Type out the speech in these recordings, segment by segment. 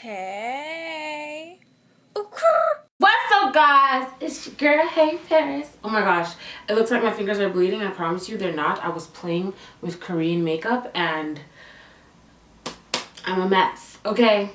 Hey. What's up, guys? It's your girl, HeyParis. Oh my gosh, it looks like my fingers are bleeding. I promise you they're not. I was playing with Korean makeup and I'm a mess, okay?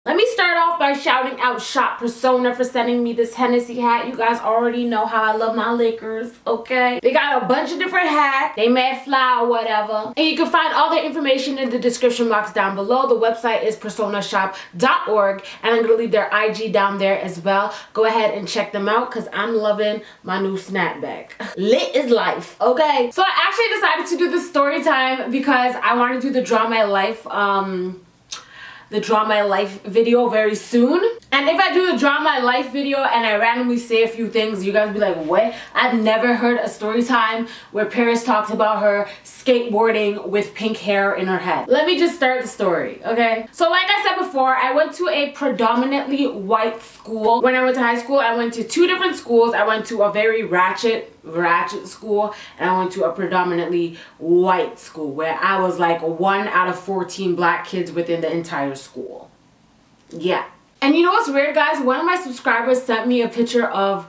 Let me start off by shouting out Shop Persona for sending me this Hennessy hat. You guys already know how I love my Lakers, okay? They got a bunch of different hats. They may fly or whatever. And you can find all the information in the description box down below. The website is personashop.org and I'm gonna leave their IG down there as well. Go ahead and check them out because I'm loving my new snapback. Lit is life, okay? So I actually decided to do this story time because I want to do the Draw My Life video very soon. And if I do the Draw My Life video and I randomly say a few things, you guys be like, what? I've never heard a story time where Paris talked about her skateboarding with pink hair in her head. Let me just start the story, okay? So like I said before, I went to a predominantly white school. When I went to high school, I went to two different schools. I went to a very ratchet school and I went to a predominantly white school where I was like 1 out of 14 black kids within the entire school. Yeah. And you know what's weird, guys? One of my subscribers sent me a picture of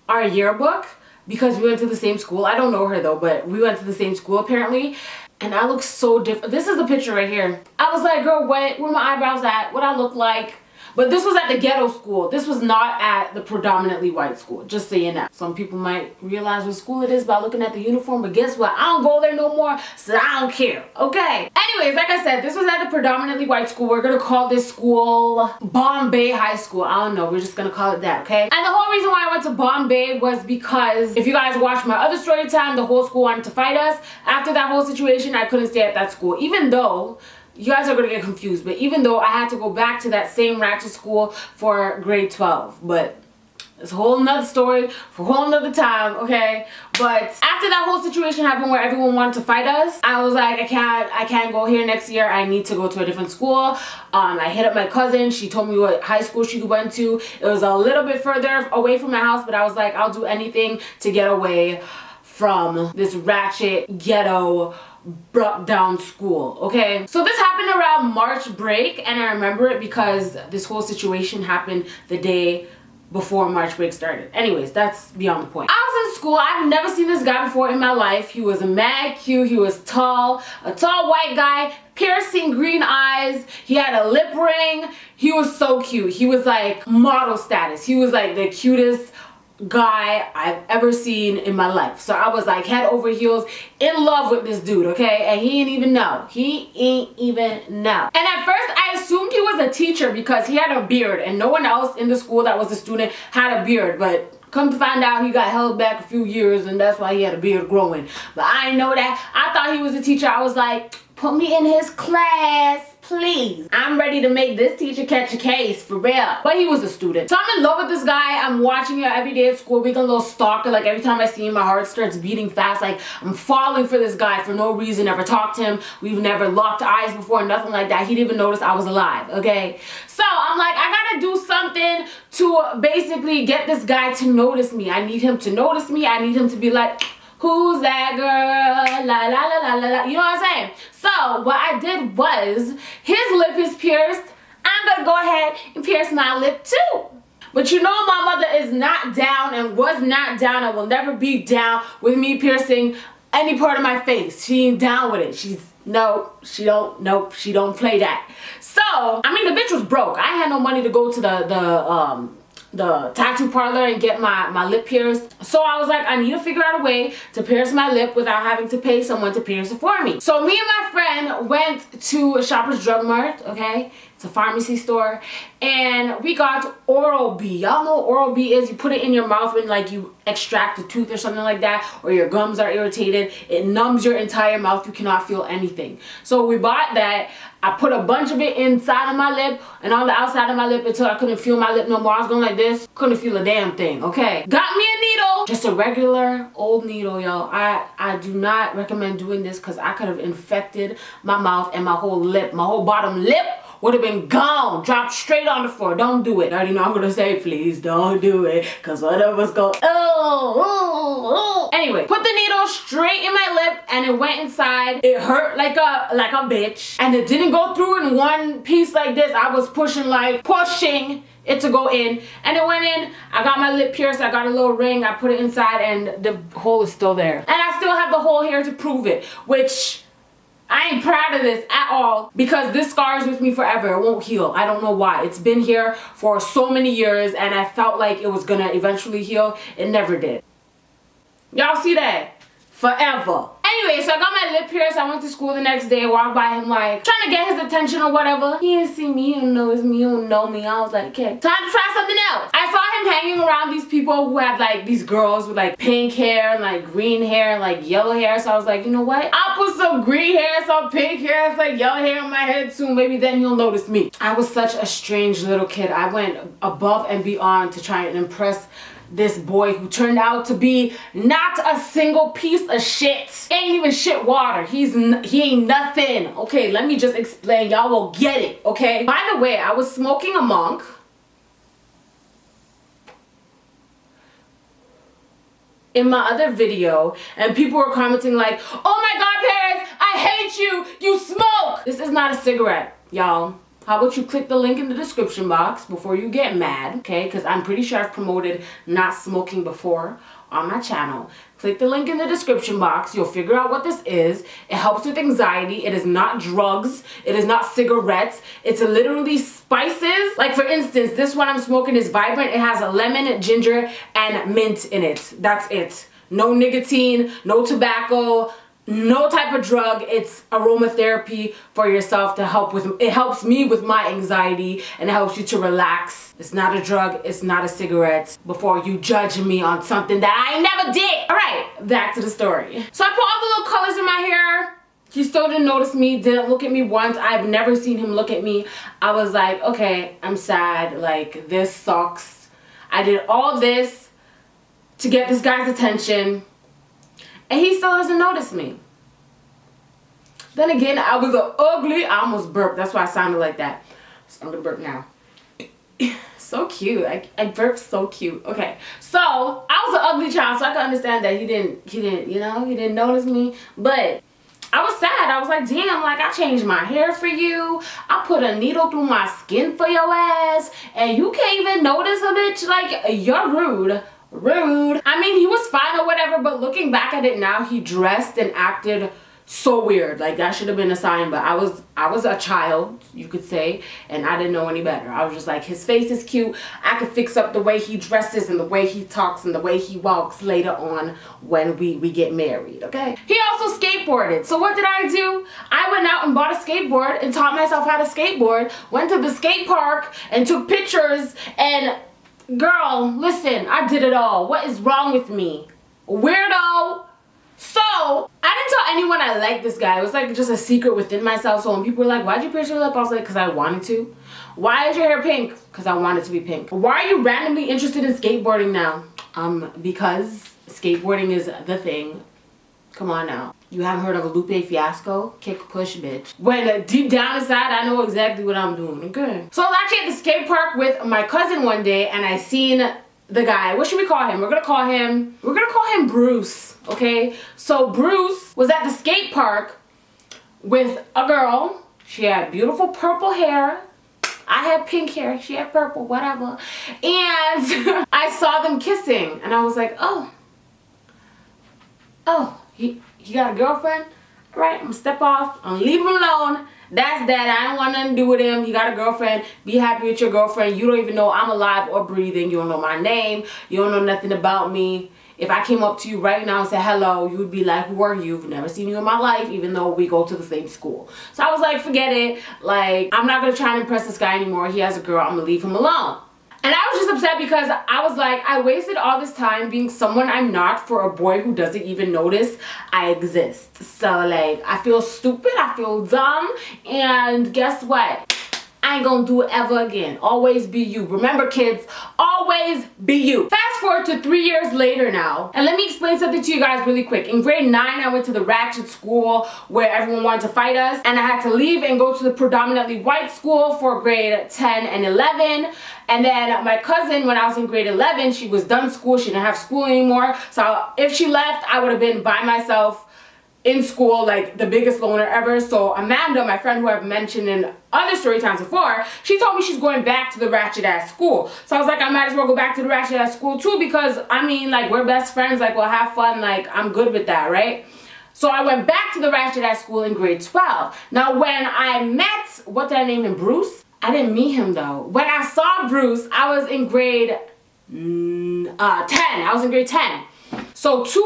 our yearbook because we went to the same school. I don't know her though, but we went to the same school apparently. And I look so different. This is the picture right here. I was like, girl, where my eyebrows at? What I look like? But this was at the ghetto school. This was not at the predominantly white school, just so you know. Some people might realize what school it is by looking at the uniform, but guess what? I don't go there no more, so I don't care, okay? Anyways, like I said, this was at the predominantly white school. We're gonna call this school Bombay High School. I don't know, we're just gonna call it that, okay? And the whole reason why I went to Bombay was because if you guys watched my other story time, the whole school wanted to fight us. After that whole situation, I couldn't stay at that school, even though you guys are going to get confused, but even though I had to go back to that same ratchet school for grade 12, but it's a whole nother story for a whole nother time, okay? But after that whole situation happened where everyone wanted to fight us, I was like, I can't go here next year. I need to go to a different school. I hit up my cousin. She told me what high school she went to. It was a little bit further away from my house, but I was like, I'll do anything to get away from this ratchet ghetto brought down school, okay? So this happened around March break and I remember it because this whole situation happened the day before March break started. Anyways, that's beyond the point. I was in school. I've never seen this guy before in my life. He was mad cute. He was tall, a tall white guy, piercing green eyes. He had a lip ring. He was so cute. He was like model status. He was like the cutest guy I've ever seen in my life. So I was like head over heels in love with this dude, okay? And he ain't even know. He ain't even know. And at first I assumed he was a teacher because he had a beard and no one else in the school that was a student had a beard, but come to find out he got held back a few years and that's why he had a beard growing. But I didn't know that. I thought he was a teacher. I was like, put me in his class, please. I'm ready to make this teacher catch a case, for real. But he was a student. So I'm in love with this guy. I'm watching him every day at school, being a little stalker. Like every time I see him, my heart starts beating fast. Like I'm falling for this guy for no reason. Never talked to him. We've never locked eyes before, nothing like that. He didn't even notice I was alive, okay? So I'm like, I gotta do something to basically get this guy to notice me. I need him to notice me. I need him to be like, who's that girl? La la la la la la. You know what I'm saying? So what I did was, his lip is pierced. I'm gonna go ahead and pierce my lip too. But you know my mother is not down and was not down and will never be down with me piercing any part of my face. She ain't down with it. She don't play that. So, I mean, the bitch was broke. I had no money to go to the tattoo parlor and get my lip pierced. So I was like, I need to figure out a way to pierce my lip without having to pay someone to pierce it for me. So me and my friend went to Shoppers Drug Mart, okay? It's a pharmacy store. And we got Oral-B. Y'all know what Oral-B is? You put it in your mouth when like you extract a tooth or something like that, or your gums are irritated. It numbs your entire mouth. You cannot feel anything. So we bought that. I put a bunch of it inside of my lip and on the outside of my lip until I couldn't feel my lip no more. I was going like this. Couldn't feel a damn thing, okay? Got me a needle. Just a regular old needle, y'all. I do not recommend doing this because I could have infected my mouth and my whole lip. My whole bottom lip would have been gone, dropped straight on the floor. Don't do it. I already know I'm gonna say, please don't do it, cause one of us go, oh. Anyway, put the needle straight in my lip and it went inside. It hurt like a bitch, and it didn't go through in one piece like this. I was pushing it to go in, and it went in. I got my lip pierced, I got a little ring, I put it inside, and the hole is still there. And I still have the hole here to prove it, which I ain't proud of this at all, because this scar is with me forever. It won't heal. I don't know why. It's been here for so many years, and I felt like it was gonna eventually heal. It never did. Y'all see that? Forever. Anyway, so I got my lip pierced. I went to school the next day, walked by him like trying to get his attention or whatever. He didn't see me, he didn't notice me, he don't know me. I was like, okay, time to try something else. I saw him hanging around these people who had like these girls with like pink hair and like green hair and like yellow hair. So I was like, you know what? I'll put some green hair, some pink hair, some yellow hair on my head soon. Maybe then he'll notice me. I was such a strange little kid. I went above and beyond to try and impress this boy who turned out to be not a single piece of shit. Ain't even shit water. He ain't nothing. Okay, let me just explain. Y'all will get it, okay? By the way, I was smoking a MONQ. In my other video, and people were commenting like, oh my God, Paris, I hate you. You smoke. This is not a cigarette, y'all. How about you click the link in the description box before you get mad, okay? Because I'm pretty sure I've promoted not smoking before on my channel. Click the link in the description box. You'll figure out what this is. It helps with anxiety. It is not drugs. It is not cigarettes. It's literally spices. Like for instance, this one I'm smoking is Vibrant. It has a lemon, ginger, and mint in it. That's it. No nicotine, no tobacco, no type of drug. It's aromatherapy for yourself to help with, it helps me with my anxiety and it helps you to relax. It's not a drug, it's not a cigarette, before you judge me on something that I never did. All right, back to the story. So I put all the little colors in my hair. He still didn't notice me, didn't look at me once. I've never seen him look at me. I was like, okay, I'm sad, like this sucks. I did all this to get this guy's attention, and he still doesn't notice me. Then again, I was ugly. I almost burped. That's why I sounded like that. So I'm gonna burp now. So cute. I burped so cute. Okay. So I was an ugly child, so I can understand that he didn't notice me. But I was sad. I was like, damn, like I changed my hair for you. I put a needle through my skin for your ass, and you can't even notice a bitch. Like, you're rude. Rude. I mean, he was fine or whatever, but looking back at it now, he dressed and acted so weird. Like that should have been a sign, but I was a child, you could say, and I didn't know any better. I was just like, his face is cute. I could fix up the way he dresses and the way he talks and the way he walks later on when we get married, okay? He also skateboarded. So what did I do? I went out and bought a skateboard and taught myself how to skateboard, went to the skate park and took pictures, and girl, listen, I did it all. What is wrong with me? Weirdo. So, I didn't tell anyone I liked this guy. It was like just a secret within myself. So when people were like, why'd you pierce your lip? I was like, because I wanted to. Why is your hair pink? Because I wanted to be pink. Why are you randomly interested in skateboarding now? Because skateboarding is the thing. Come on now. You haven't heard of a Lupe fiasco? Kick, push, bitch. When deep down inside, I know exactly what I'm doing, okay? So I was actually at the skate park with my cousin one day, and I seen the guy. What should we call him? We're gonna call him Bruce, okay? So Bruce was at the skate park with a girl. She had beautiful purple hair. I had pink hair, she had purple, whatever. And I saw them kissing, and I was like, oh, he got a girlfriend? All right, I'm gonna step off, I'm gonna leave him alone. That's that. I don't want nothing to do with him. He got a girlfriend. Be happy with your girlfriend. You don't even know I'm alive or breathing. You don't know my name. You don't know nothing about me. If I came up to you right now and said hello, you would be like, who are you? I've never seen you in my life, even though we go to the same school. So I was like, forget it. Like, I'm not going to try and impress this guy anymore. He has a girl. I'm going to leave him alone. And I was just upset because I was like, I wasted all this time being someone I'm not for a boy who doesn't even notice I exist. So like, I feel stupid, I feel dumb, and guess what? I ain't gonna do it ever again. Always be you. Remember, kids, always be you. Fast forward to 3 years later now, and let me explain something to you guys really quick. In grade 9, I went to the ratchet school where everyone wanted to fight us, and I had to leave and go to the predominantly white school for grade 10 and 11. And then my cousin, when I was in grade 11, she was done school. She didn't have school anymore. So if she left, I would have been by myself in school, like the biggest loner ever. So Amanda, my friend who I've mentioned in other story times before, she told me she's going back to the ratchet ass school. So I was like, I might as well go back to the ratchet ass school too, because I mean, like, we're best friends, like, we'll have fun, like, I'm good with that, right? So I went back to the ratchet ass school in grade 12. Now when I met, what did I name him, Bruce? I didn't meet him though. When I saw Bruce, I was in grade 10. I was in grade 10. So 2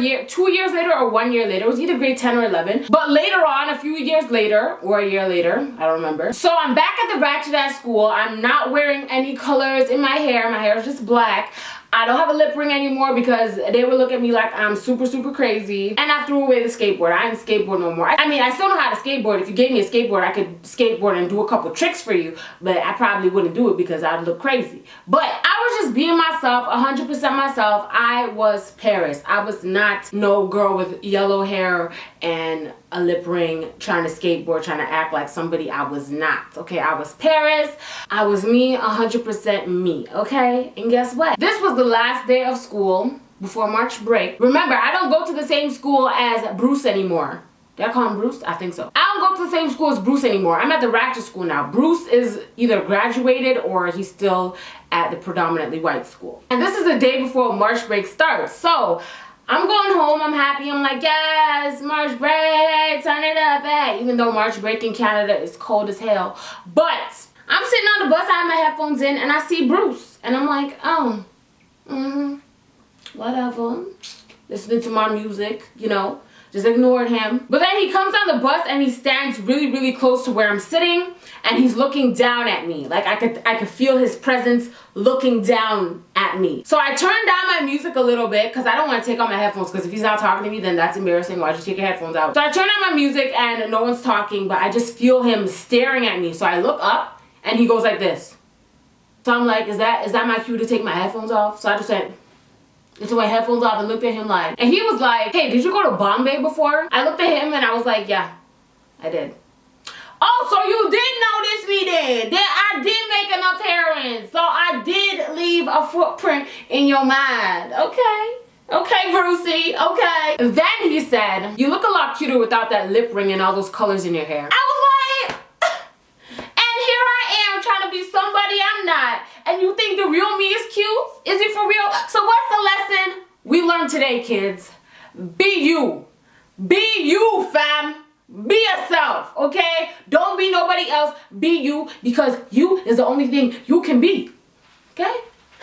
years later or 1 year later, it was either grade 10 or 11. But later on, a few years later, or a year later, I don't remember. So I'm back at the ratchet ass school. I'm not wearing any colors in my hair. My hair is just black. I don't have a lip ring anymore because they would look at me like I'm super, super crazy. And I threw away the skateboard. I didn't skateboard no more. I mean, I still know how to skateboard. If you gave me a skateboard, I could skateboard and do a couple tricks for you. But I probably wouldn't do it because I'd look crazy. But I was just being myself, 100% myself. I was Paris. I was not no girl with yellow hair and a lip ring trying to skateboard, trying to act like somebody I was not. Okay, I was Paris. I was me, 100% me. Okay, and guess what? This was the last day of school before March break. Remember, I don't go to the same school as Bruce anymore. Did I call him Bruce? I think so. I don't go to the same school as Bruce anymore. I'm at the ratchet school now. Bruce is either graduated or he's still at the predominantly white school. And this is the day before March break starts. So I'm going home, I'm happy, I'm like, yes, March break, turn it up, hey. Even though March break in Canada is cold as hell. But I'm sitting on the bus, I have my headphones in, and I see Bruce. And I'm like, oh, whatever. Listening to my music, you know, just ignored him. But then he comes on the bus and he stands really, really close to where I'm sitting, and he's looking down at me. Like I could feel his presence looking down at me. So I turned down my music a little bit because I don't want to take off my headphones, because if he's not talking to me, then that's embarrassing. Why'd you take your headphones out? So I turned down my music and no one's talking, but I just feel him staring at me. So I look up and he goes like this. So I'm like, is that my cue to take my headphones off? So I just went, took my headphones off and looked at him like, and he was like, hey, did you go to Bombay before? I looked at him and I was like, yeah, I did. Oh, so you did notice me then. I did make an appearance. So I did leave a footprint in your mind. Okay. Okay, Brucey. Okay. Then he said, you look a lot cuter without that lip ring and all those colors in your hair. I was like, and here I am trying to be somebody I'm not. And you think the real me is cute? Is it for real? So what's the lesson we learned today, kids? Be you. Be you, fam. Be yourself, okay? Don't be nobody else. Be you, because you is the only thing you can be, okay?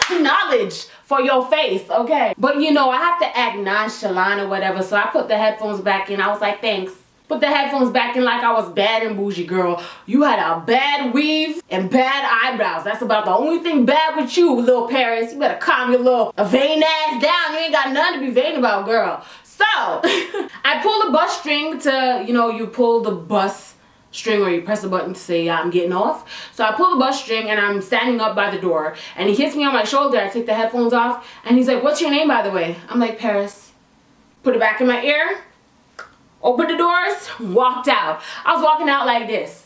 Knowledge for your face, okay? But you know, I have to act nonchalant or whatever, so I put the headphones back in. I was like, thanks. Put the headphones back in like I was bad and bougie, girl. You had a bad weave and bad eyebrows. That's about the only thing bad with you, little Paris. You better calm your little vain ass down. You ain't got nothing to be vain about, girl. So, I pulled the bus string to, you know, you pull the bus string or you press the button to say, yeah, I'm getting off. So I pull the bus string and I'm standing up by the door. And he hits me on my shoulder. I take the headphones off. And he's like, what's your name, by the way? I'm like, Paris. Put it back in my ear. Opened the doors. Walked out. I was walking out like this.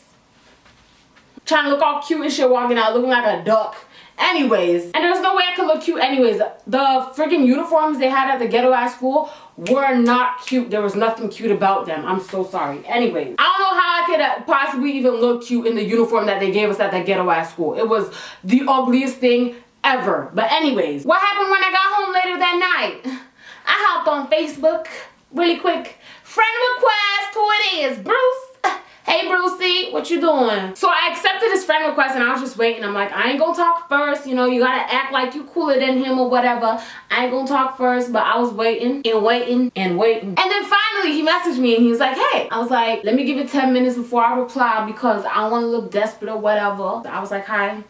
Trying to look all cute and shit, walking out looking like a duck. Anyways, and there's no way I could look cute anyways. The freaking uniforms they had at the ghetto ass school were not cute. There was nothing cute about them. I'm so sorry. Anyways, I don't know how I could possibly even look cute in the uniform that they gave us at that ghetto ass school. It was the ugliest thing ever. But anyways, what happened when I got home later that night? I hopped on Facebook really quick. Friend request, who it is? Bruce. Hey Brucey, what you doing? So I accepted his friend request and I was just waiting. I'm like, I ain't gonna talk first. You know, you gotta act like you cooler than him or whatever. I ain't gonna talk first, but I was waiting and waiting and waiting. And then finally he messaged me and he was like, hey. I was like, let me give it 10 minutes before I reply because I don't wanna look desperate or whatever. I was like, hi.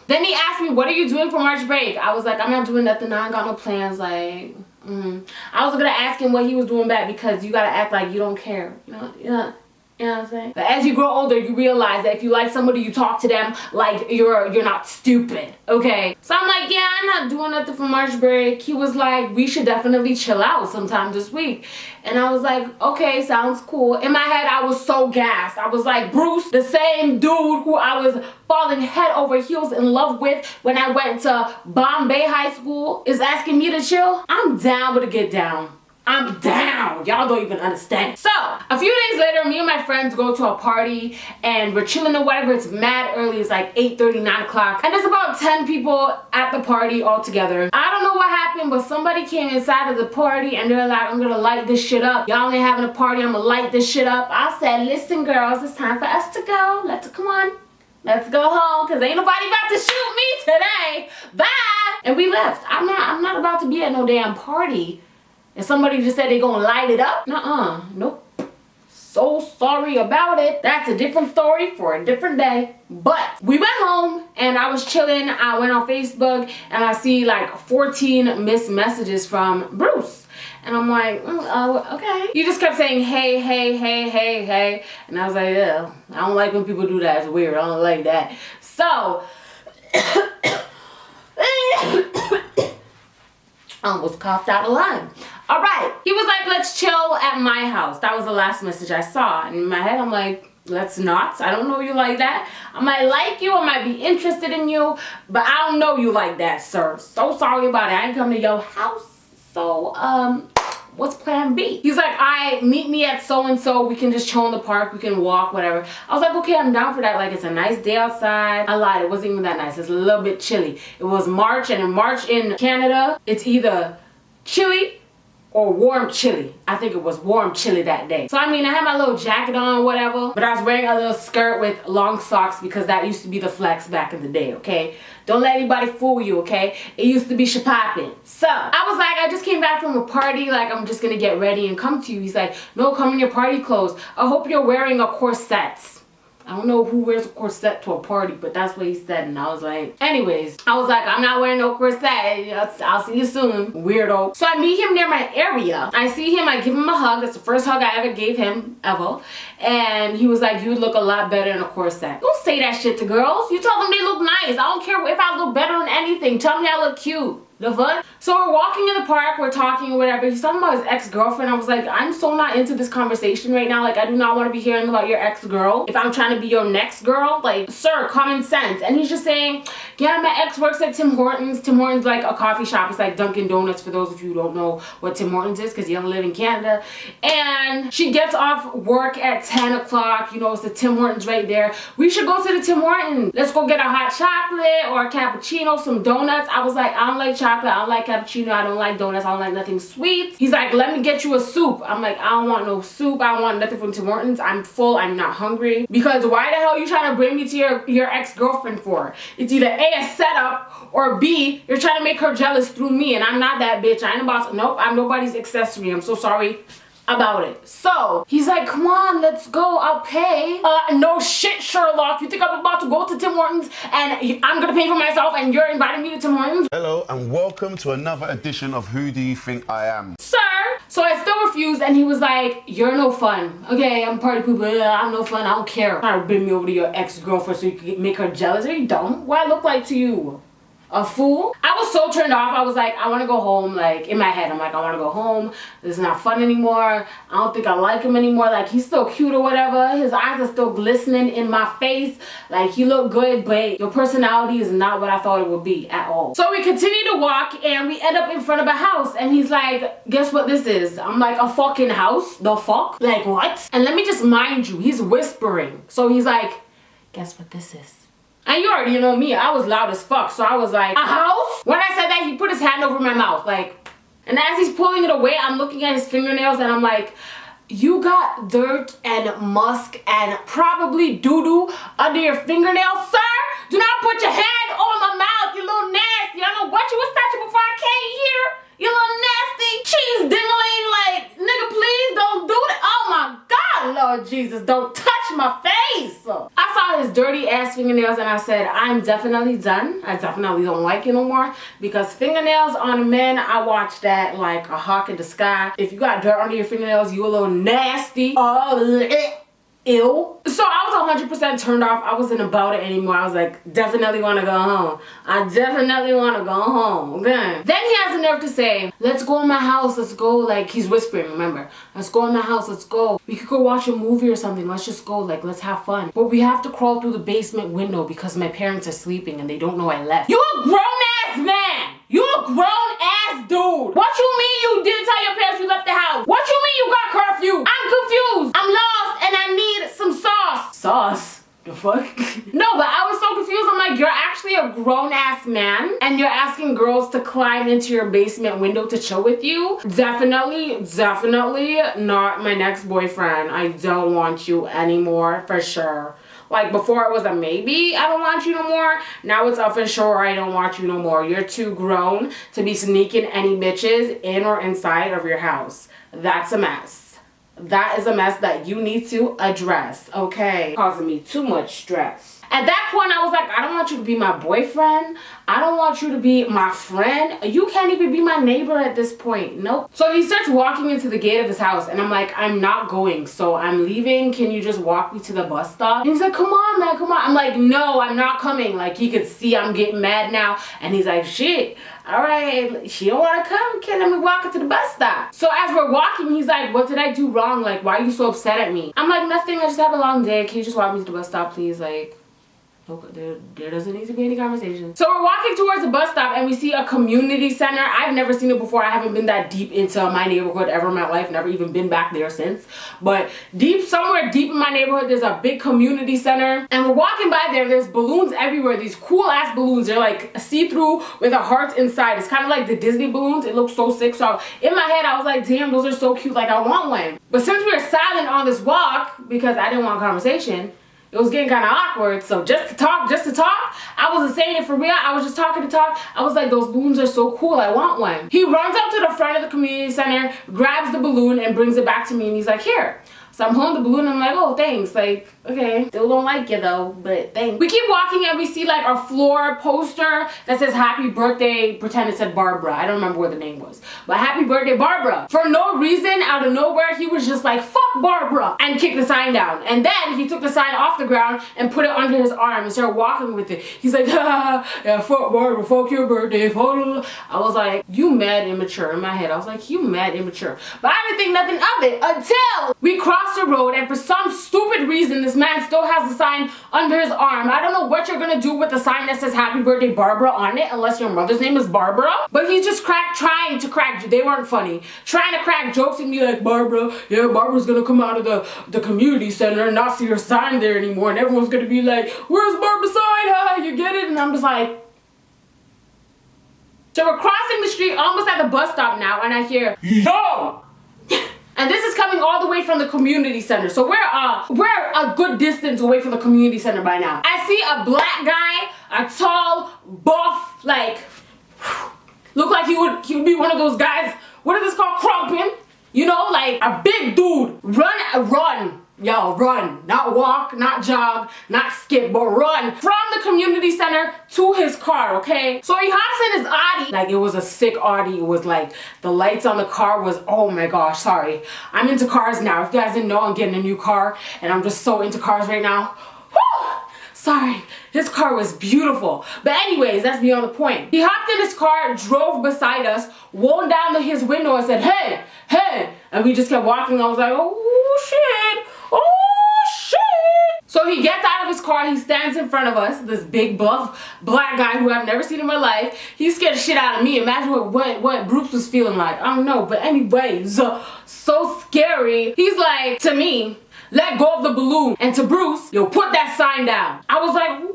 Then he asked me, what are you doing for March break? I was like, I'm not doing nothing. I ain't got no plans. Like, I was gonna ask him what he was doing back because you gotta act like you don't care. You know, You know what I'm saying? But as you grow older, you realize that if you like somebody, you talk to them like you're not stupid, okay? So I'm like, yeah, I'm not doing nothing for March break. He was like, we should definitely chill out sometime this week. And I was like, okay, sounds cool. In my head, I was so gassed. I was like, Bruce, the same dude who I was falling head over heels in love with when I went to Bombay High School, is asking me to chill? I'm down with a get down. I'm down. Y'all don't even understand. So, a few days later, me and my friends go to a party and we're chilling or whatever. It's mad early. It's like 8:30, 9 o'clock. And there's about 10 people at the party all together. I don't know what happened, but somebody came inside of the party and they're like, I'm gonna light this shit up. Y'all ain't having a party. I'm gonna light this shit up. I said, listen, girls, it's time for us to go. Come on. Let's go home, because ain't nobody about to shoot me today. Bye. And we left. I'm not about to be at no damn party. And somebody just said they gonna light it up? Nuh-uh. Nope. So sorry about it. That's a different story for a different day. But we went home and I was chilling. I went on Facebook and I see like 14 missed messages from Bruce. And I'm like, okay. He just kept saying, hey, hey, hey, hey, hey. And I was like, yeah, I don't like when people do that. It's weird. I don't like that. So, I almost coughed out a line. All right. He was like, let's chill at my house. That was the last message I saw. And in my head, I'm like, let's not. I don't know you like that. I might like you. I might be interested in you. But I don't know you like that, sir. So sorry about it. I ain't coming to your house. So, what's plan B? He's like, meet me at so-and-so. We can just chill in the park. We can walk, whatever. I was like, okay, I'm down for that. Like, it's a nice day outside. I lied. It wasn't even that nice. It's a little bit chilly. It was March, and in March in Canada, it's either chilly or warm chilly. I think it was warm chilly that day. So I mean, I had my little jacket on, whatever, but I was wearing a little skirt with long socks because that used to be the flex back in the day, okay? Don't let anybody fool you, okay? It used to be shapopping. So I was like, I just came back from a party, like I'm just gonna get ready and come to you. He's like, no, come in your party clothes. I hope you're wearing a corset. I don't know who wears a corset to a party, but that's what he said. And I was like, anyways, I was like, I'm not wearing no corset. I'll see you soon, weirdo. So I meet him near my area. I see him, I give him a hug. That's the first hug I ever gave him, ever. And he was like, you would look a lot better in a corset. Don't say that shit to girls. You tell them they look nice. I don't care if I look better on anything. Tell me I look cute. The fuck? So we're walking in the park, we're talking or whatever. He's talking about his ex-girlfriend. I was like, I'm so not into this conversation right now. Like, I do not want to be hearing about your ex-girl. If I'm trying to be your next girl, like, sir, common sense. And he's just saying, yeah, my ex works at Tim Hortons. Tim Hortons like a coffee shop. It's like Dunkin' Donuts for those of you who don't know what Tim Hortons is because you don't live in Canada. And she gets off work at 10 o'clock. You know, it's the Tim Hortons right there. We should go to the Tim Hortons. Let's go get a hot chocolate or a cappuccino, some donuts. I was like, I don't like chocolate. I don't like cappuccino. I don't like donuts. I don't like nothing sweet. He's like, let me get you a soup. I'm like, I don't want no soup. I don't want nothing from Tim Hortons. I'm full. I'm not hungry. Because why the hell are you trying to bring me to your ex-girlfriend for? It's either A, a setup, or B, you're trying to make her jealous through me. And I'm not that bitch. I ain't about to, nope, I'm nobody's accessory. I'm so sorry about it. So he's like, come on, let's go, I'll pay. No shit, Sherlock. You think I'm about to go to Tim Hortons and I'm gonna pay for myself and you're inviting me to Tim Hortons? Hello and welcome to another edition of Who Do You Think I Am? Sir! So I still refused and he was like, you're no fun. Okay, I'm party people, I'm no fun, I don't care. Trying to bring me over to your ex-girlfriend so you can make her jealous. Are you dumb? What I look like to you? A fool? I was so turned off. I was like, I want to go home. Like, in my head, I'm like, I want to go home. This is not fun anymore. I don't think I like him anymore. Like, he's still cute or whatever. His eyes are still glistening in my face. Like, he looked good, but your personality is not what I thought it would be at all. So we continue to walk, and we end up in front of a house. And he's like, guess what this is? I'm like, a fucking house? The fuck? Like, what? And let me just mind you, he's whispering. So he's like, guess what this is? And you already know me, I was loud as fuck, so I was like, a house? When I said that, he put his hand over my mouth, like, and as he's pulling it away, I'm looking at his fingernails and I'm like, you got dirt and musk and probably doo-doo under your fingernails, sir? Do not put your hand over my mouth, you little nasty. I don't know what you was touching before I came here. You little nasty cheese dingling, like, nigga, please don't do that. Oh my God, Lord Jesus, don't touch my face. I saw his dirty ass fingernails and I said, I'm definitely done. I definitely don't like it no more because fingernails on men, I watch that like a hawk in the sky. If you got dirt under your fingernails, you a little nasty. Oh, ill. So I was 100% turned off. I wasn't about it anymore. I was like, definitely want to go home. I definitely want to go home. Okay. Then he has the nerve to say, let's go in my house. Let's go. Like, he's whispering, remember. Let's go in my house. Let's go. We could go watch a movie or something. Let's just go. Like, let's have fun. But we have to crawl through the basement window because my parents are sleeping and they don't know I left. You a grown-ass man. You a grown-ass dude. What you mean you didn't tell your parents you left the house? What you mean you got curfew? I'm confused. I'm lost and I need some sauce. Sauce? The fuck? No, but I was so confused. I'm like, you're actually a grown-ass man and you're asking girls to climb into your basement window to chill with you? Definitely not my next boyfriend. I don't want you anymore, for sure. Like, before it was a maybe, I don't want you no more. Now it's a for sure, I don't want you no more. You're too grown to be sneaking any bitches in or inside of your house. That's a mess. That is a mess that you need to address, okay? Causing me too much stress. At that point, I was like, I don't want you to be my boyfriend. I don't want you to be my friend. You can't even be my neighbor at this point. Nope. So he starts walking into the gate of his house and I'm like, I'm not going. So I'm leaving. Can you just walk me to the bus stop? And he's like, come on, man, come on. I'm like, no, I'm not coming. Like, he could see I'm getting mad now. And he's like, shit. All right, she don't want to come. Okay, let me walk her to the bus stop. So as we're walking, he's like, what did I do wrong? Like, why are you so upset at me? I'm like, nothing. I just had a long day. Can you just walk me to the bus stop, please? Like, okay, there doesn't need to be any conversation. So we're walking towards the bus stop and we see a community center. I've never seen it before. I haven't been that deep into my neighborhood ever in my life. Never even been back there since. But somewhere deep in my neighborhood, there's a big community center. And we're walking by there. There's balloons everywhere. These cool ass balloons. They're like see-through with a heart inside. It's kind of like the Disney balloons. It looks so sick. So in my head, I was like, damn, those are so cute. Like, I want one. But since we were silent on this walk, because I didn't want conversation, it was getting kind of awkward, so just to talk, I wasn't saying it for real. I was just talking to talk. I was like, those balloons are so cool. I want one. He runs up to the front of the community center, grabs the balloon, and brings it back to me, and he's like, here. So I'm holding the balloon and I'm like, oh, thanks. Like, okay. Still don't like you though, but thanks. We keep walking and we see like our floor poster that says happy birthday. Pretend it said Barbara. I don't remember what the name was. But happy birthday, Barbara. For no reason, out of nowhere, he was just like, fuck Barbara, and kicked the sign down. And then he took the sign off the ground and put it under his arm and started walking with it. He's like, yeah, fuck Barbara, fuck your birthday. I was like, you mad immature. In my head, I was like, you mad immature. But I didn't think nothing of it until we crossed the road, and for some stupid reason this man still has the sign under his arm. I don't know what you're gonna do with the sign that says happy birthday Barbara on it, unless your mother's name is Barbara. But he's just trying to crack, they weren't funny, trying to crack jokes and be like, Barbara, yeah, Barbara's gonna come out of the community center and not see her sign there anymore, and everyone's gonna be like, where's Barbara's sign? Huh? You get it? And I'm just like, so we're crossing the street almost at the bus stop now, and I hear, yo! And this is coming all the way from the community center. So we're a good distance away from the community center by now. I see a black guy, a tall, buff, like, look like he would be one of those guys, what is this called, crumping? You know, like a big dude. Run. Yo, run. Not walk, not jog, not skip, but run from the community center to his car, okay? So he hops in his Audi. Like, it was a sick Audi. It was like, the lights on the car was, oh my gosh, sorry. I'm into cars now. If you guys didn't know, I'm getting a new car, and I'm just so into cars right now. Woo! Sorry, his car was beautiful. But anyways, that's beyond the point. He hopped in his car, drove beside us, rolled down to his window and said, hey, hey. And we just kept walking. I was like, oh shit. Oh shit! So he gets out of his car, he stands in front of us, this big buff black guy who I've never seen in my life. He scared the shit out of me. Imagine what Bruce was feeling like. I don't know, but anyways, so scary. He's like, to me, let go of the balloon. And to Bruce, yo, put that sign down. I was like, ooh.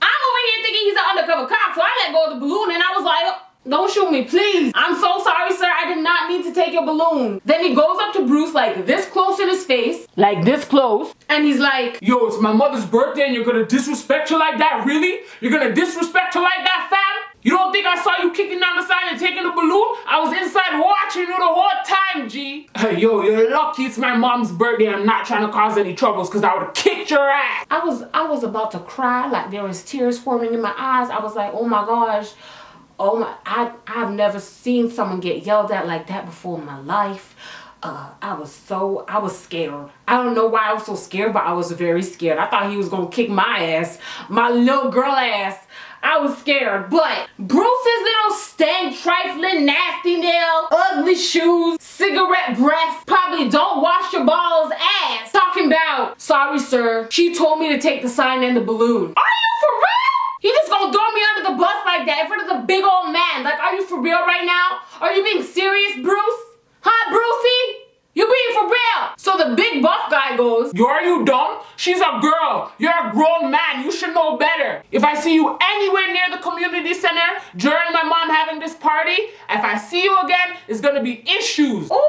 I'm over here thinking he's an undercover cop, so I let go of the balloon and I was like, don't shoot me, please. I'm so sorry, sir. I did not mean to take your balloon. Then he goes up to Bruce like this close in his face, like this close. And he's like, yo, it's my mother's birthday and you're gonna disrespect her like that? Really? You're gonna disrespect her like that, fam? You don't think I saw you kicking down the sign and taking the balloon? I was inside watching you the whole time, G. Hey, yo, you're lucky it's my mom's birthday. I'm not trying to cause any troubles because I would have kicked your ass. I was about to cry, like there was tears forming in my eyes. I was like, oh my gosh. Oh my, I've never seen someone get yelled at like that before in my life. I was scared. I don't know why I was so scared, but I was very scared. I thought he was gonna kick my ass, my little girl ass. I was scared. But Bruce's little stank, trifling, nasty nail, ugly shoes, cigarette breath, probably don't wash your balls ass, talking about, sorry sir, she told me to take the sign and the balloon. Are you for real? He just gonna throw me under the bus like that in front of the big old man. Like, are you for real right now? Are you being serious, Bruce? Huh, Brucey? You being for real? So the big buff guy goes, are you dumb? She's a girl. You're a grown man. You should know better. If I see you anywhere near the community center during my mom having this party, if I see you again, it's gonna be issues. Ooh.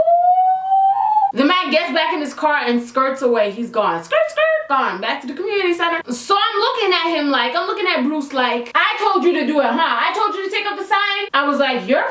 The man gets back in his car and skirts away. He's gone. Skirt, skirt, gone. Back to the community center. So I'm looking at him like, I'm looking at Bruce like, I told you to do it, huh? I told you to take up the sign. I was like, you're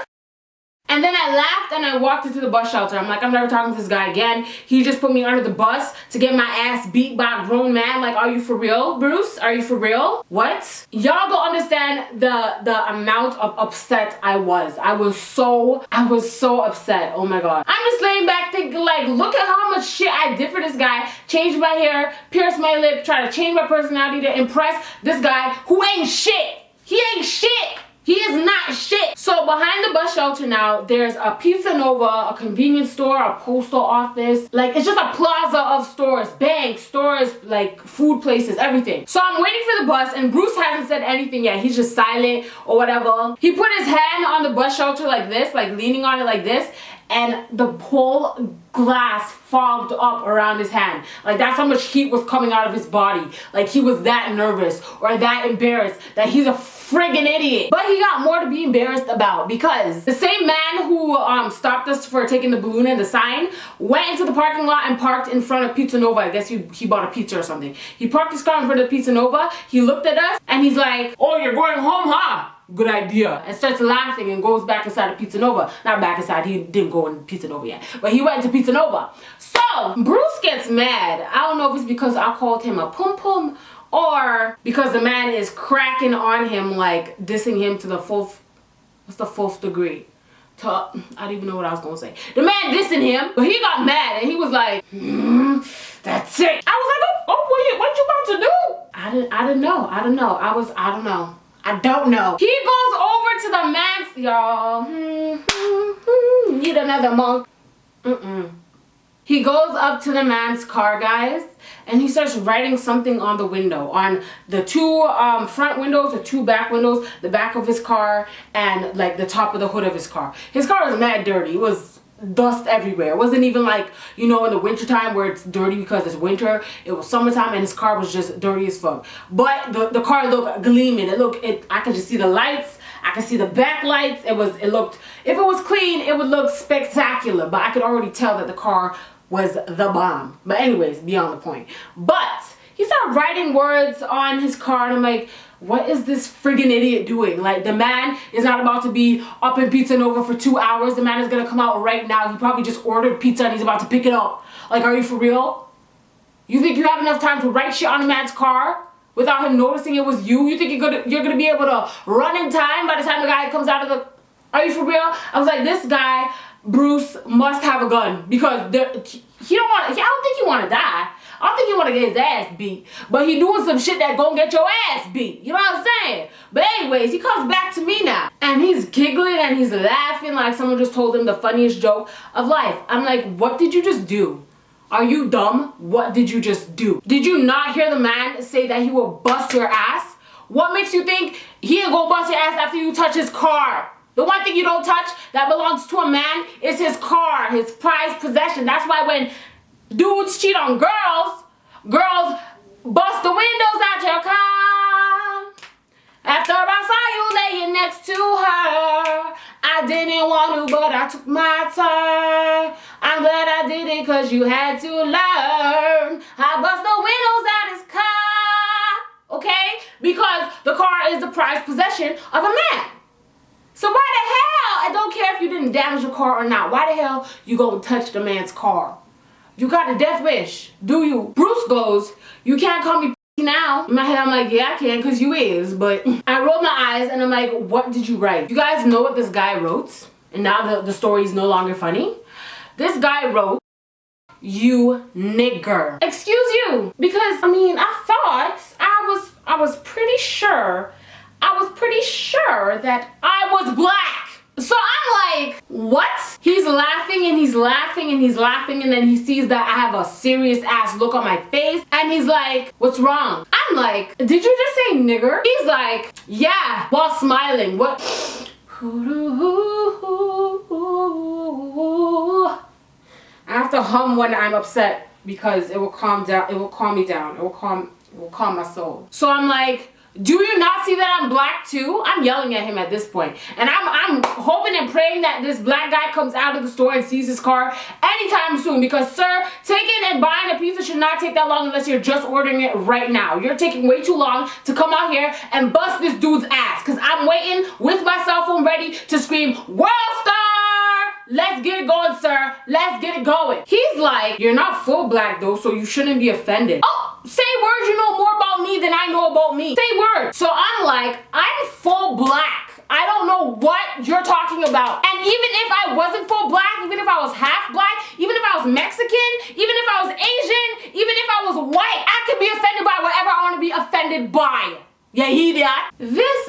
and then I laughed and I walked into the bus shelter. I'm like, I'm never talking to this guy again. He just put me under the bus to get my ass beat by a grown man. Like, are you for real, Bruce? Are you for real? What? Y'all don't understand the amount of upset I was. I was so upset. Oh my God. I'm just laying back thinking like, look at how much shit I did for this guy. Changed my hair, pierced my lip, try to change my personality to impress this guy who ain't shit. He ain't shit. He is not shit. So behind the bus shelter now, there's a Pizza Nova, a convenience store, a postal office. Like, it's just a plaza of stores, banks, stores, like food places, everything. So I'm waiting for the bus and Bruce hasn't said anything yet. He's just silent or whatever. He put his hand on the bus shelter like this, like leaning on it like this, and the whole glass fogged up around his hand. Like, that's how much heat was coming out of his body. Like, he was that nervous or that embarrassed that he's a friggin' idiot. But he got more to be embarrassed about because the same man who stopped us for taking the balloon and the sign went into the parking lot and parked in front of Pizza Nova. I guess he bought a pizza or something. He parked his car in front of Pizza Nova. He looked at us and he's like, oh, you're going home, huh? Good idea. And starts laughing and goes back inside of Pizza Nova. Not back inside, he didn't go in Pizza Nova yet. But he went into Pizza Nova. So, Bruce gets mad. I don't know if it's because I called him a pum pum or because the man is cracking on him, like dissing him to the fourth, what's the fourth degree? I don't even know what I was gonna say. The man dissing him, but he got mad and he was like, that's it. I was like, oh, what you about to do? I didn't know. I don't know. He goes over to the man's, y'all. Need another monk. He goes up to the man's car, guys, and he starts writing something on the window, on the two front windows, the two back windows, the back of his car, and like the top of the hood of his car. His car was mad dirty. It was dust everywhere. It wasn't even like, you know, in the winter time where it's dirty because it's winter. It was summertime and his car was just dirty as fuck. But the car looked gleaming. I could just see the lights. I could see the back lights. It looked, if it was clean, it would look spectacular. But I could already tell that the car was the bomb. But anyways, beyond the point. But he started writing words on his car and I'm like, what is this friggin' idiot doing? Like, the man is not about to be up in Pizza Nova for 2 hours. The man is gonna come out right now. He probably just ordered pizza and he's about to pick it up. Like, are you for real? You think you have enough time to write shit on a man's car without him noticing it was you? You think you're gonna be able to run in time by the time the guy comes out of the... Are you for real? I was like, this guy, Bruce, must have a gun because I don't think he wanna die. I don't think he want to get his ass beat, but he doing some shit that gonna get your ass beat. You know what I'm saying? But anyways, he comes back to me now, and he's giggling and he's laughing like someone just told him the funniest joke of life. I'm like, what did you just do? Are you dumb? What did you just do? Did you not hear the man say that he will bust your ass? What makes you think he'll go bust your ass after you touch his car? The one thing you don't touch that belongs to a man is his car, his prized possession. That's why when dudes cheat on girls, girls bust the windows out your car. After I saw you laying next to her, I didn't want to, but I took my turn. I'm glad I did it because you had to learn. I bust the windows out his car, okay? Because the car is the prized possession of a man. So why the hell, I don't care if you didn't damage your car or not, why the hell you gonna touch the man's car? You got a death wish, do you? Bruce goes, you can't call me now. In my head, I'm like, yeah, I can, because you is. But I rolled my eyes and I'm like, what did you write? You guys know what this guy wrote? And now the story is no longer funny. This guy wrote, "You nigger." Excuse you, because I mean, I thought I was pretty sure that I was black. So I'm like, what? He's laughing and he's laughing and he's laughing, and then he sees that I have a serious ass look on my face and he's like, "What's wrong?" I'm like, "Did you just say nigger?" He's like, "Yeah," while smiling. What? I have to hum when I'm upset because it will calm down, it will calm me down, it will calm my soul. So I'm like, "Do you not see that I'm black too?" I'm yelling at him at this point. And I'm hoping and praying that this black guy comes out of the store and sees his car anytime soon, because sir, taking and buying a pizza should not take that long unless you're just ordering it right now. You're taking way too long to come out here and bust this dude's ass, because I'm waiting with my cell phone ready to scream, "World Star! Let's get it going, sir. Let's get it going." He's like, "You're not full black though, so you shouldn't be offended." Oh, say words, you know more about me than I know about me. Say words. So I'm like, I'm full black. I don't know what you're talking about. And even if I wasn't full black, even if I was half black, even if I was Mexican, even if I was Asian, even if I was white, I could be offended by whatever I want to be offended by. You hear that? This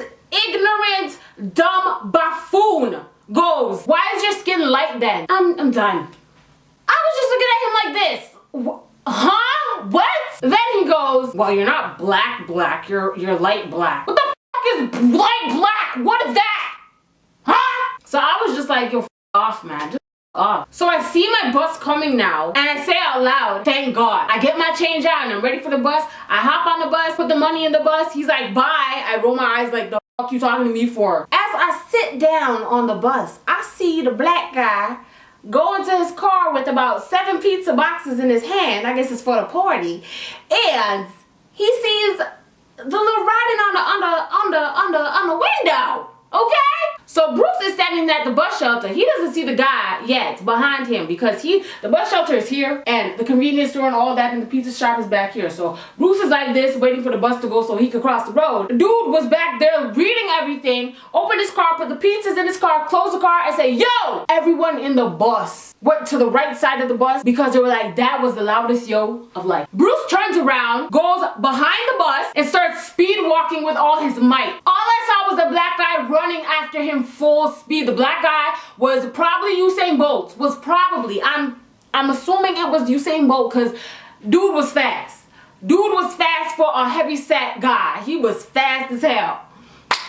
ignorant, dumb buffoon goes, "Why is your skin light then?" I'm done. I was just looking at him like this. Huh? What? Then he goes, "Well, you're not black, you're light black." What the fuck is light black? What is that? Huh? So I was just like, "Yo, off, man. Just off." So I see my bus coming now, and I say out loud, "Thank God." I get my change out and I'm ready for the bus. I hop on the bus, put the money in the bus. He's like, "Bye." I roll my eyes like, "The fuck you talking to me for?" As I sit down on the bus, I see the black guy go into his car with about 7 pizza boxes in his hand. I guess it's for the party. And he sees the little writing on the window. Okay? So Bruce is standing at the bus shelter. He doesn't see the guy yet behind him, because the bus shelter is here and the convenience store and all that and the pizza shop is back here. So Bruce is like this, waiting for the bus to go so he could cross the road. Dude was back there reading everything, opened his car, put the pizzas in his car, closed the car, and say, "Yo!" Everyone in the bus went to the right side of the bus because they were like, that was the loudest yo of life. Bruce turns around, goes behind the bus, and starts speed walking with all his might. All I saw was a black guy running after him full speed. The black guy was probably Usain Bolt. I'm assuming it was Usain Bolt, because dude was fast. Dude was fast for a heavy set guy. He was fast as hell.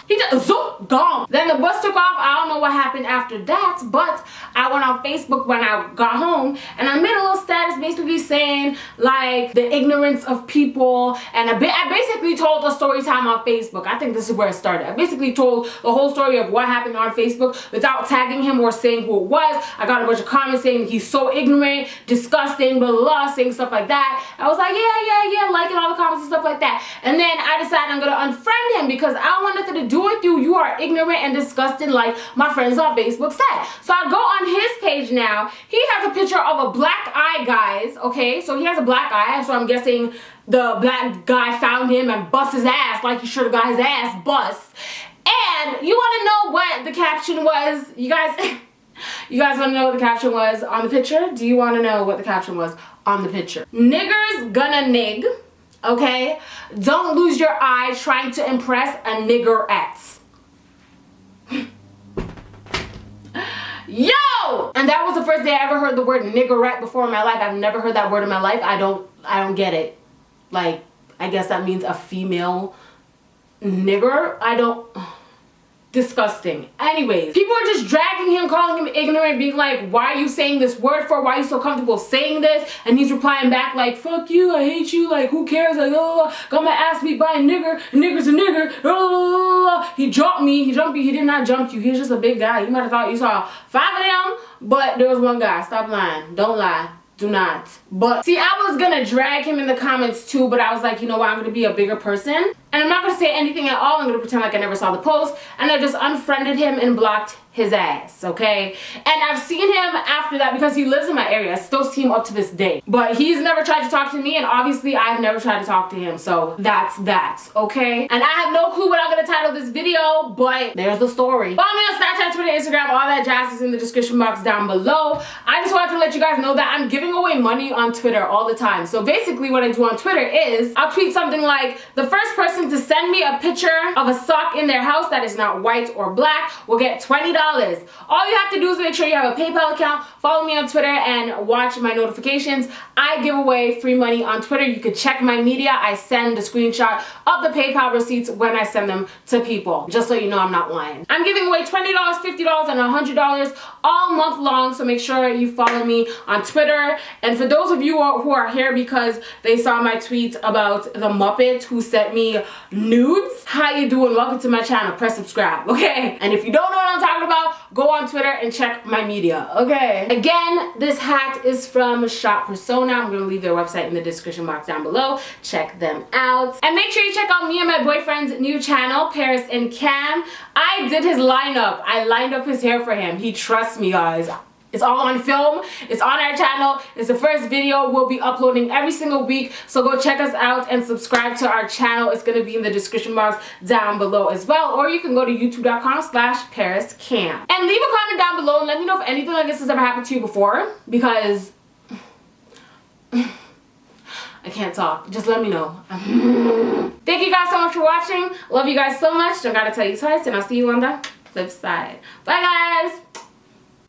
He just zoop, gone. Then the bus took off. I don't know what happened after that, but I went on Facebook when I got home and I made a little status basically saying like the ignorance of people, and I basically told a story time on Facebook. I think this is where it started. I basically told the whole story of what happened on Facebook without tagging him or saying who it was. I got a bunch of comments saying he's so ignorant, disgusting, blah, blah, blah, saying stuff like that. I was like, yeah, liking all the comments and stuff like that. And then I decided I'm gonna unfriend him because I don't want nothing to do with you. You are ignorant and disgusting, like my friends on Facebook said. So I go on his page now. He has a picture of a black eye, guys. Okay, so he has a black eye, so I'm guessing the black guy found him and bust his ass like he should have got his ass bust. And you want to know what the caption was, you guys? You guys want to know what the caption was on the picture? Do you want to know what the caption was on the picture? Niggers gonna nig. Okay? Don't lose your eye trying to impress a niggerette. Yo! And that was the first day I ever heard the word niggerette before in my life. I've never heard that word in my life. I don't get it. Like, I guess that means a female nigger. I don't... Disgusting. Anyways, people are just dragging him, calling him ignorant, being like, why are you saying this word for? Why are you so comfortable saying this? And he's replying back like, fuck you, I hate you, like who cares? Like, oh, got my ass beat by a nigger, a nigger's a nigger. Oh. He jumped me, he did not jump you. He's just a big guy. You might have thought you saw 5 of them, but there was one guy. Stop lying. Don't lie. Do not. But see, I was gonna drag him in the comments too, but I was like, you know what, I'm gonna be a bigger person And I'm not going to say anything at all. I'm going to pretend like I never saw the post. And I just unfriended him and blocked his ass, okay? And I've seen him after that because he lives in my area. I still see him up to this day. But he's never tried to talk to me, and obviously I've never tried to talk to him. So that's that, okay? And I have no clue what I'm gonna title this video, but there's the story. Follow me on Snapchat, Twitter, Instagram, all that jazz is in the description box down below. I just wanted to let you guys know that I'm giving away money on Twitter all the time. So basically what I do on Twitter is I'll tweet something like, the first person to send me a picture of a sock in their house that is not white or black will get $20. All you have to do is make sure you have a PayPal account, follow me on Twitter, and watch my notifications. I give away free money on Twitter. You can check my media. I send a screenshot of the PayPal receipts when I send them to people, just so you know I'm not lying. I'm giving away $20, $50, and $100 all month long, so make sure you follow me on Twitter. And for those of you who are here because they saw my tweet about the Muppet who sent me nudes, how you doing? Welcome to my channel. Press subscribe, okay? And if you don't know what I'm talking about, go on Twitter and check my media, okay? Again, this hat is from Shop Persona. I'm gonna leave their website in the description box down below. Check them out. And make sure you check out me and my boyfriend's new channel, Paris and Cam. I did his lineup. I lined up his hair for him. He trusts me, guys. It's all on film. It's on our channel. It's the first video we'll be uploading every single week. So go check us out and subscribe to our channel. It's going to be in the description box down below as well. Or you can go to youtube.com/ParisCam. And leave a comment down below and let me know if anything like this has ever happened to you before. Because I can't talk. Just let me know. Thank you guys so much for watching. Love you guys so much. Don't gotta tell you twice. And I'll see you on the flip side. Bye, guys.